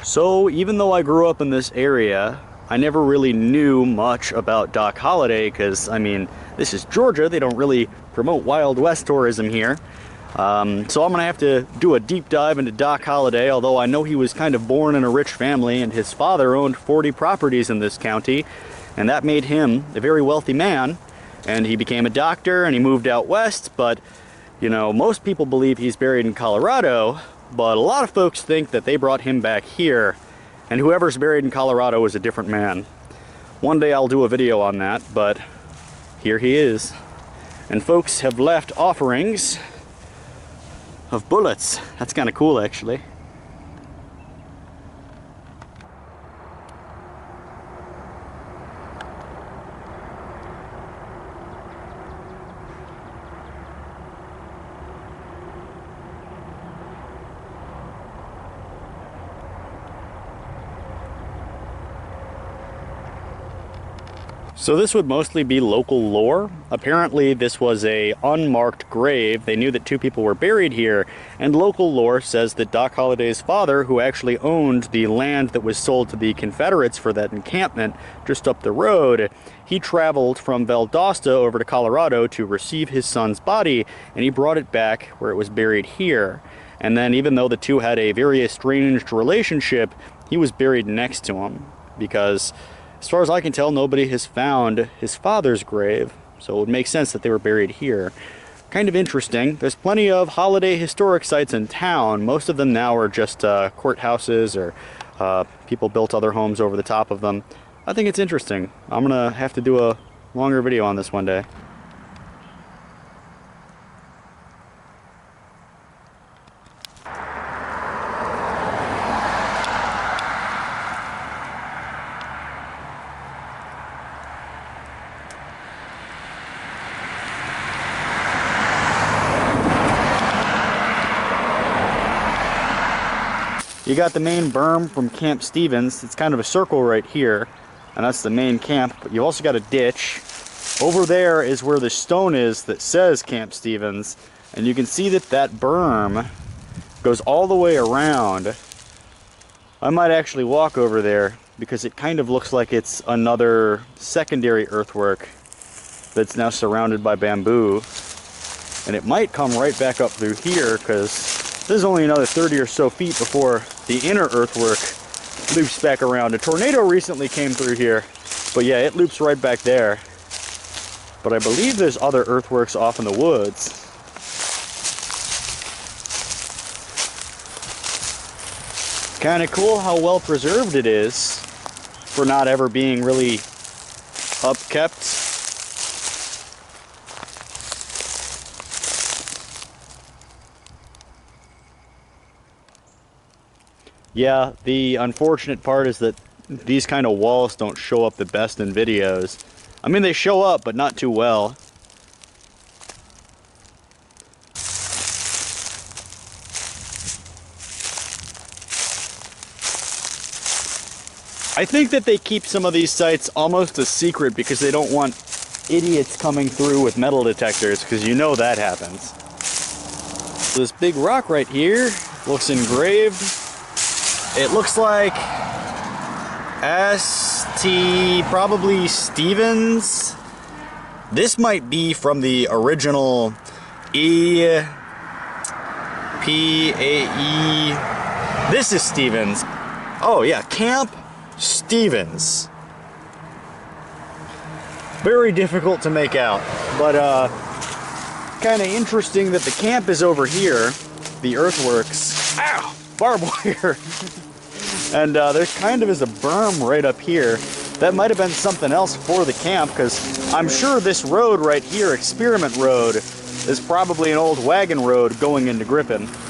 So even though I grew up in this area, I never really knew much about Doc Holliday because, I mean, this is Georgia. They don't really promote Wild West tourism here. So I'm going to have to do a deep dive into Doc Holliday, although I know he was kind of born in a rich family and his father owned 40 properties in this county, and that made him a very wealthy man. And he became a doctor and he moved out west, but, you know, most people believe he's buried in Colorado, but a lot of folks think that they brought him back here, and whoever's buried in Colorado is a different man. One day I'll do a video on that, but here he is. And folks have left offerings of bullets. That's kind of cool, actually. So this would mostly be local lore. Apparently this was a unmarked grave. They knew that two people were buried here, and local lore says that Doc Holliday's father, who actually owned the land that was sold to the Confederates for that encampment just up the road, he traveled from Valdosta over to Colorado to receive his son's body, and he brought it back where it was buried here. And then even though the two had a very estranged relationship, he was buried next to him because, as far as I can tell, nobody has found his father's grave, so it would make sense that they were buried here. Kind of interesting. There's plenty of Holiday historic sites in town. Most of them now are just courthouses or people built other homes over the top of them. I think it's interesting. I'm gonna have to do a longer video on this one day. You got the main berm from Camp Stevens. It's kind of a circle right here, and that's the main camp, but you've also got a ditch. Over there is where the stone is that says Camp Stevens, and you can see that that berm goes all the way around. I might actually walk over there because it kind of looks like it's another secondary earthwork that's now surrounded by bamboo, and it might come right back up through here because there's only another 30 or so feet before the inner earthwork loops back around. A tornado recently came through here, but yeah, it loops right back there. But I believe there's other earthworks off in the woods. Kind of cool how well preserved it is for not ever being really upkept. Yeah, the unfortunate part is that these kind of walls don't show up the best in videos. I mean, they show up, but not too well. I think that they keep some of these sites almost a secret because they don't want idiots coming through with metal detectors, because you know that happens. This big rock right here looks engraved. It looks like S.T. probably Stevens. This might be from the original E.P.A.E. This is Stevens. Oh yeah, Camp Stevens. Very difficult to make out, but kind of interesting that the camp is over here. The earthworks. Ow! Barbed wire. And there kind of is a berm right up here. That might have been something else for the camp, because I'm sure this road right here, Experiment Road, is probably an old wagon road going into Griffin.